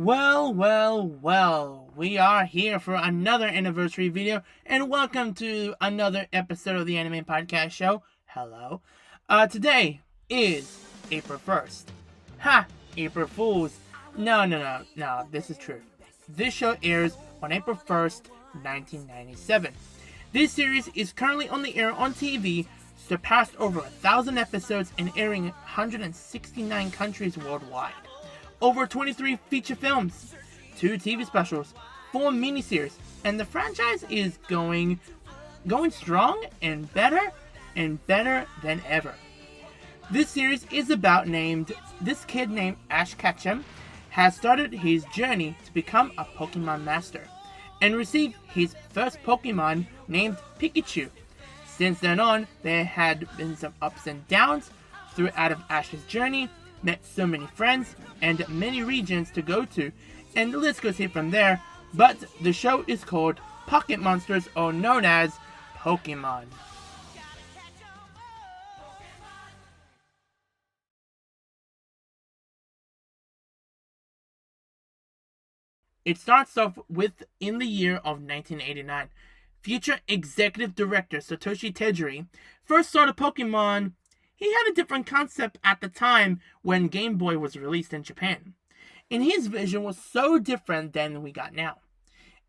Well, we are here for another anniversary video, and welcome to another episode of the Anime Podcast Show. Hello. Today is April 1st. Ha! April Fools. No, this is true. This show airs on April 1st, 1997. This series is currently on the air on TV, surpassed over 1,000 episodes and airing in 169 countries worldwide. Over 23 feature films, 2 TV specials, 4 miniseries, and the franchise is going strong and better than ever. This series is about this kid named Ash Ketchum has started his journey to become a Pokemon master and received his first Pokemon named Pikachu. Since then on, there had been some ups and downs throughout of Ash's journey, met so many friends and many regions to go to, and the list goes here from there, but the show is called Pocket Monsters, or known as Pokemon. It starts off with in the year of 1989. Future executive director Satoshi Tajiri first saw the Pokemon. He had a different concept at the time when Game Boy was released in Japan. And his vision was so different than we got now.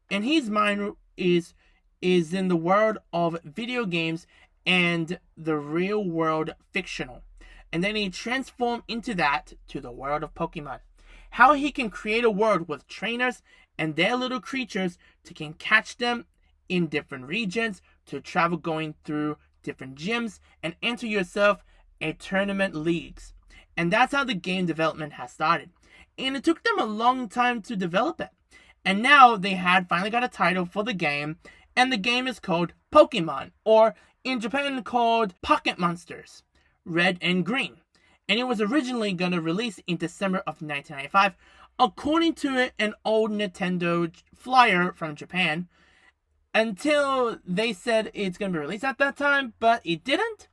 And his mind is in the world of video games and the real world fictional. And then he transformed into that to the world of Pokemon. How he can create a world with trainers and their little creatures to can catch them in different regions, to travel going through different gyms and enter yourself a tournament leagues. And that's how the game development has started. And it took them a long time to develop it. And now they had finally got a title for the game, and the game is called Pokemon, or in Japan called Pocket Monsters, Red and Green. And it was originally going to release in December of 1995, according to an old Nintendo flyer from Japan, until they said it's going to be released at that time, but it didn't.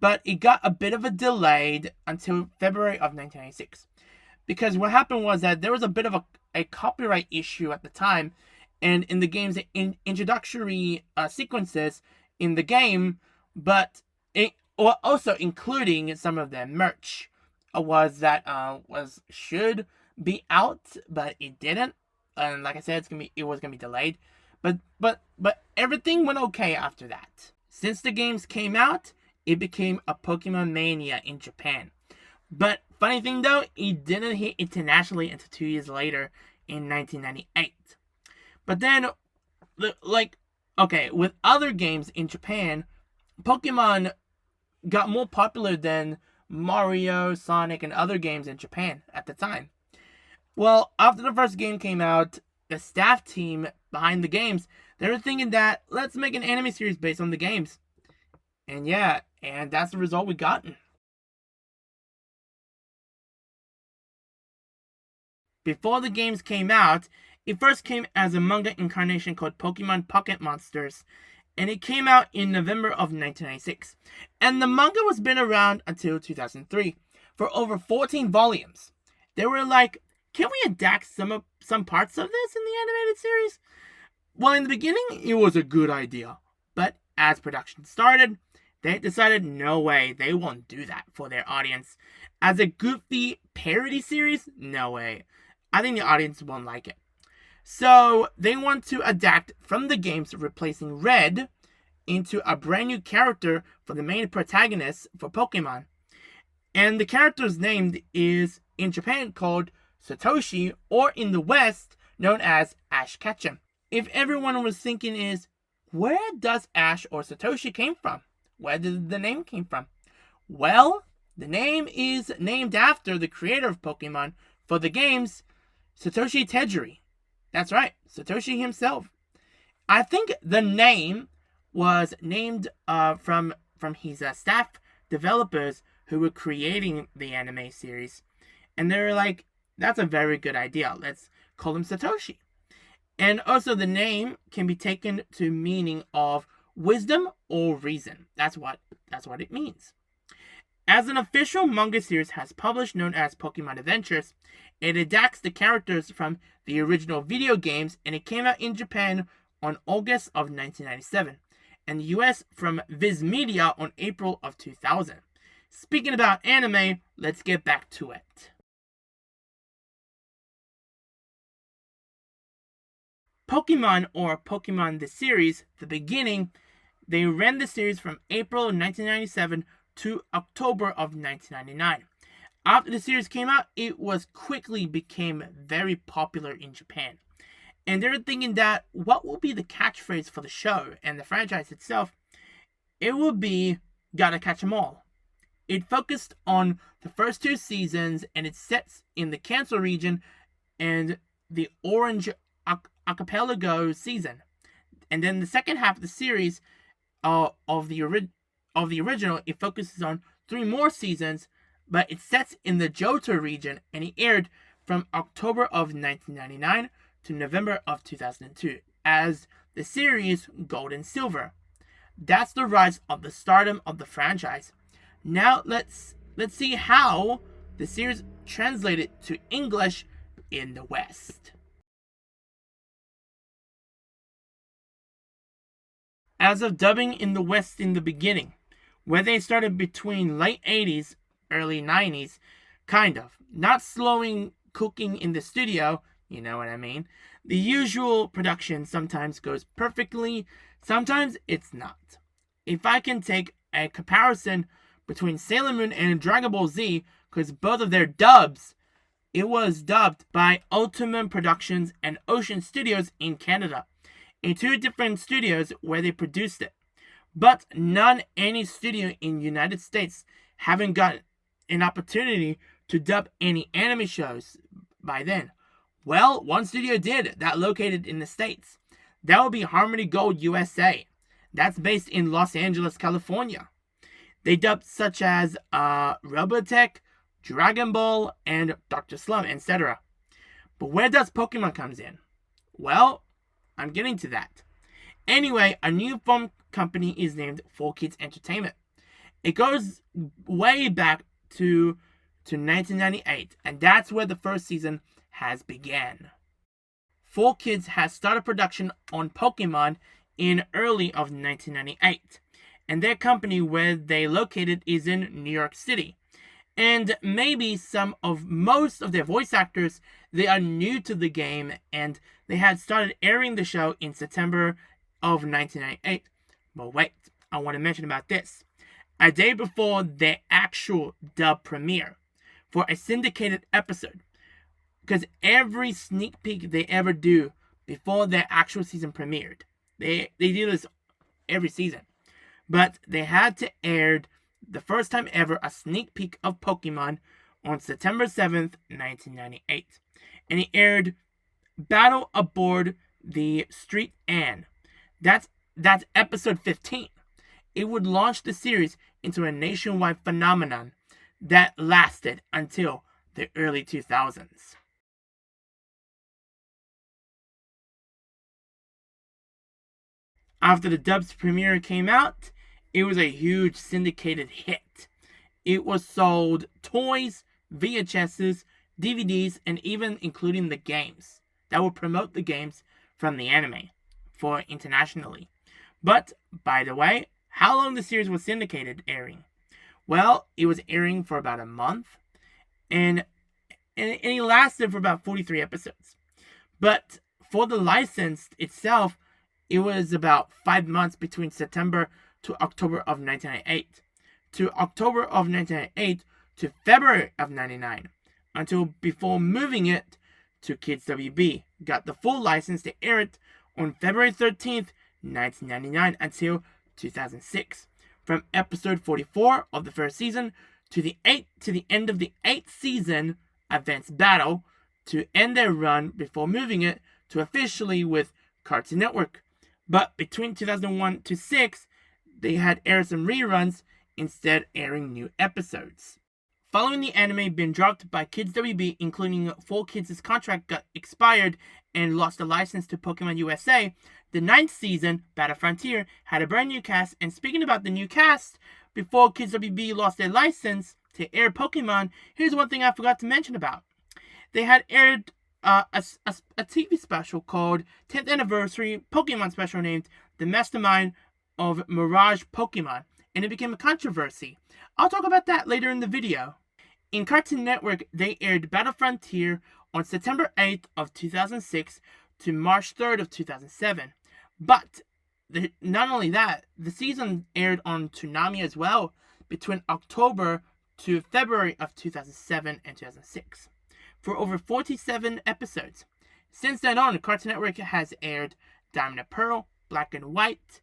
But it got a bit of a delayed until February of 1996. Because what happened was that there was a bit of a copyright issue at the time, and in the game's introductory sequences in the game, but it or also including some of their merch should be out, but it didn't. And like I said, it was gonna be delayed. But everything went okay after that. Since the games came out, it became a Pokemon mania in Japan. But funny thing though, it didn't hit internationally until 2 years later in 1998. But then, with other games in Japan, Pokemon got more popular than Mario, Sonic, and other games in Japan at the time. Well, after the first game came out, the staff team behind the games, they were thinking that let's make an anime series based on the games. And yeah, and that's the result we gotten. Before the games came out, it first came as a manga incarnation called Pokemon Pocket Monsters, and it came out in November of 1996. And the manga was been around until 2003 for over 14 volumes. They were like, can we adapt some parts of this in the animated series? Well, in the beginning, it was a good idea, but as production started, they decided no way, they won't do that for their audience. As a goofy parody series, no way. I think the audience won't like it. So they want to adapt from the games, replacing Red into a brand new character for the main protagonist for Pokemon. And the character's name is, in Japan, called Satoshi, or in the West, known as Ash Ketchum. If everyone was thinking is, where does Ash or Satoshi came from? Where did the name came from? Well, the name is named after the creator of Pokemon for the games, Satoshi Tajiri. That's right, Satoshi himself. I think the name was named from his staff developers who were creating the anime series. And they were like, that's a very good idea. Let's call him Satoshi. And also the name can be taken to meaning of wisdom or reason. That's what it means. As an official manga series has published known as Pokemon Adventures, it adapts the characters from the original video games, and it came out in Japan on August of 1997 and the US from Viz Media on April of 2000. Speaking about anime, let's get back to it. Pokemon, or Pokemon the series, the beginning, they ran the series from April of 1997 to October of 1999. After the series came out, it was quickly became very popular in Japan. And they're thinking that what will be the catchphrase for the show and the franchise itself? It will be "Gotta catch 'em all." It focused on the first two seasons, and it sets in the Kanto region and the Orange Archipelago season. And then the second half of the series of the original, it focuses on three more seasons, but it sets in the Johto region, and it aired from October of 1999 to November of 2002 as the series Gold and Silver. That's the rise of the stardom of the franchise. Now let's see how the series translated to English in the West. As of dubbing in the West in the beginning, where they started between late 80s, early 90s, kind of. Not slowing cooking in the studio, you know what I mean. The usual production sometimes goes perfectly, sometimes it's not. If I can take a comparison between Sailor Moon and Dragon Ball Z, because both of their dubs, it was dubbed by Ultimate Productions and Ocean Studios in Canada, in two different studios where they produced it. But any studio in the United States haven't got an opportunity to dub any anime shows by then. Well, one studio did, that located in the States. That would be Harmony Gold USA. That's based in Los Angeles, California. They dubbed such as Robotech, Dragon Ball, and Dr. Slump, etc. But where does Pokemon comes in? Well, I'm getting to that. Anyway, a new form company is named 4Kids Entertainment. It goes way back to 1998, and that's where the first season has began. 4Kids has started production on Pokemon in early of 1998, and their company where they located is in New York City. And maybe most of their voice actors, they are new to the game, and they had started airing the show in September of 1998. But wait, I want to mention about this. A day before their actual dub premiere for a syndicated episode, because every sneak peek they ever do before their actual season premiered, they do this every season, but they had to air the first time ever a sneak peek of Pokemon on September 7th, 1998, and it aired Battle Aboard the Street Anne. That's episode 15. It would launch the series into a nationwide phenomenon that lasted until the early 2000s. After the dub's premiere came out, it was a huge syndicated hit. It was sold toys, VHSs, DVDs, and even including the games that would promote the games from the anime for internationally. But, by the way, how long the series was syndicated airing? Well, it was airing for about a month, and it lasted for about 43 episodes. But for the license itself, it was about 5 months between September to October of 1998, to October of 1998 to February of 1999, until before moving it to Kids WB, got the full license to air it on February 13th, 1999 until 2006. From episode 44 of the first season to the end of the 8th season, Advanced Battle, to end their run before moving it to officially with Cartoon Network. But between 2001 to 6, they had aired some reruns instead airing new episodes. Following the anime being dropped by Kids WB, including 4Kids' contract got expired and lost the license to Pokemon USA, the 9th season, Battle Frontier, had a brand new cast. And speaking about the new cast, before Kids WB lost their license to air Pokemon, here's one thing I forgot to mention about. They had aired a TV special called 10th Anniversary Pokemon Special named The Mastermind of Mirage Pokemon, and it became a controversy. I'll talk about that later in the video. In Cartoon Network, they aired Battle Frontier on September 8th of 2006 to March 3rd of 2007. But not only that, the season aired on Toonami as well between October to February of 2007 and 2006 for over 47 episodes. Since then on, Cartoon Network has aired Diamond and Pearl, Black and White,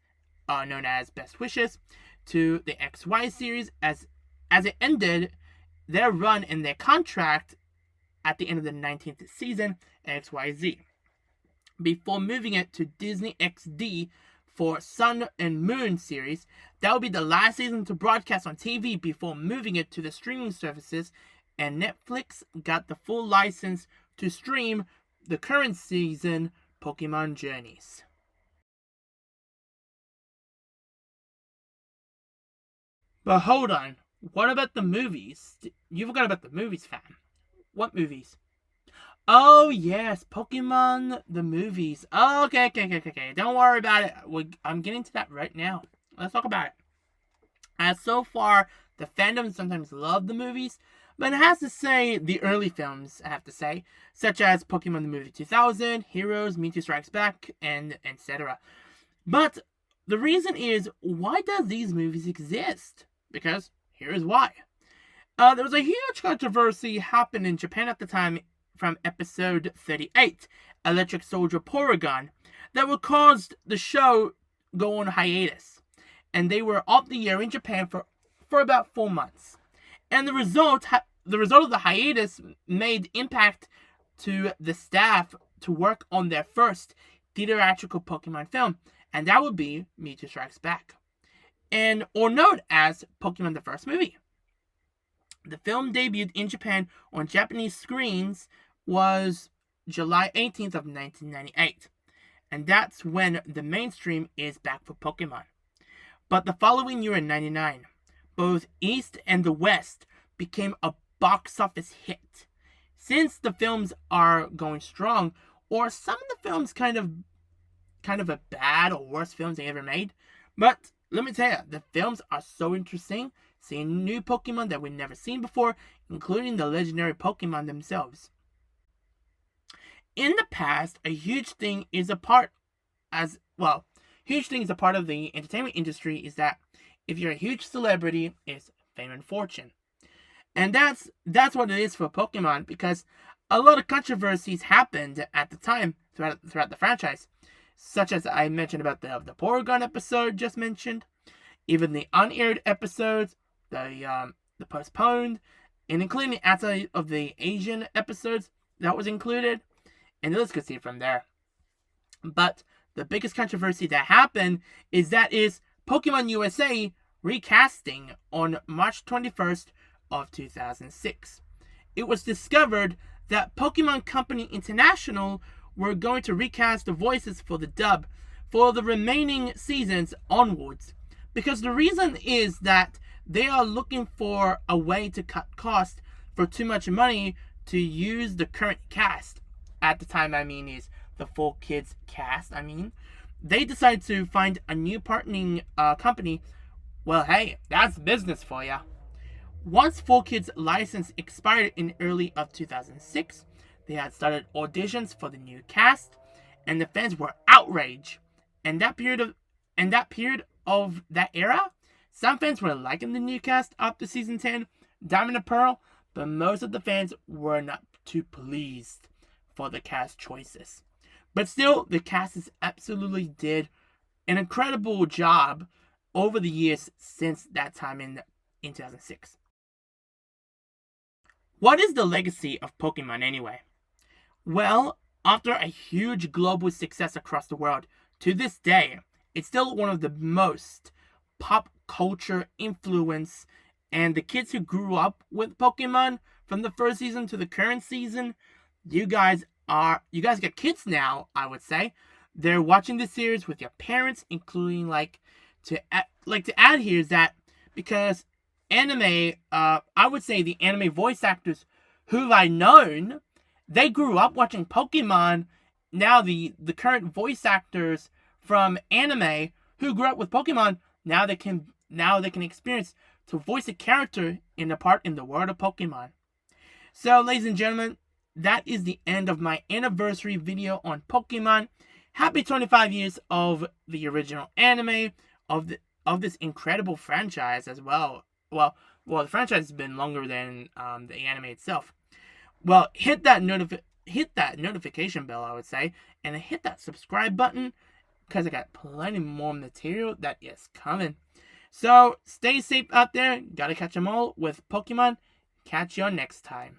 known as Best Wishes, to the XY series as it ended their run in their contract at the end of the 19th season, XYZ, before moving it to Disney XD for Sun and Moon series. That would be the last season to broadcast on TV before moving it to the streaming services, and Netflix got the full license to stream the current season, Pokemon Journeys. But hold on, what about the movies? You forgot about the movies, fam. What movies? Oh, yes, Pokemon, the movies. Oh, okay. Don't worry about it. I'm getting to that right now. Let's talk about it. As so far, the fandom sometimes love the movies, but it has to say the early films, I have to say, such as Pokemon the Movie 2000, Heroes, Mewtwo Strikes Back, and etc. But the reason is, why does these movies exist? Because here's why. There was a huge controversy happened in Japan at the time from episode 38, Electric Soldier Porygon, that would cause the show go on hiatus. And they were off the air in Japan for about 4 months. And the result of the hiatus made impact to the staff to work on their first theatrical Pokemon film, and that would be Mewtwo Strikes Back, or known as Pokemon the First Movie. The film debuted in Japan on Japanese screens was July 18th of 1998, and that's when the mainstream is back for Pokemon. But the following year in 99, both East and the West became a box office hit. Since the films are going strong, or some of the films kind of a bad or worst films they ever made, but let me tell you, the films are so interesting, seeing new Pokemon that we've never seen before, including the legendary Pokemon themselves. In the past, a huge thing is a part of the entertainment industry is that if you're a huge celebrity, it's fame and fortune. And that's what it is for Pokemon, because a lot of controversies happened at the time throughout the franchise, such as I mentioned about the Porygon episode just mentioned, even the unaired episodes, the postponed, and including the outside of the Asian episodes that was included, and the list could see from there. But the biggest controversy that happened is Pokemon USA recasting on March 21st of 2006. It was discovered that Pokemon Company International were going to recast the voices for the dub for the remaining seasons onwards, because the reason is that they are looking for a way to cut costs for too much money to use the current cast. At the time, is the 4Kids cast. They decided to find a new partnering company. Well, hey, that's business for ya. Once 4Kids' license expired in early of 2006, they had started auditions for the new cast, and the fans were outraged. And that period of that era, some fans were liking the new cast up to season 10, Diamond and Pearl, but most of the fans were not too pleased for the cast choices. But still, the cast absolutely did an incredible job over the years since that time in 2006. What is the legacy of Pokemon anyway? Well, after a huge global success across the world, to this day, it's still one of the most pop culture influence And the kids who grew up with Pokemon from the first season to the current season, you guys got kids now, I would say. They're watching this series with your parents, including to add here is that because anime, I would say the anime voice actors who I known, they grew up watching Pokemon. Now the current voice actors from anime who grew up with Pokemon, now they can experience to voice a character in a part in the world of Pokemon. So, ladies and gentlemen, that is the end of my anniversary video on Pokemon. Happy 25 years of the original anime, of this incredible franchise as well. Well, the franchise has been longer than the anime itself. Well, hit that notification bell, I would say, and hit that subscribe button because I got plenty more material that is coming. So, stay safe out there. Gotta catch them all with Pokemon. Catch you next time.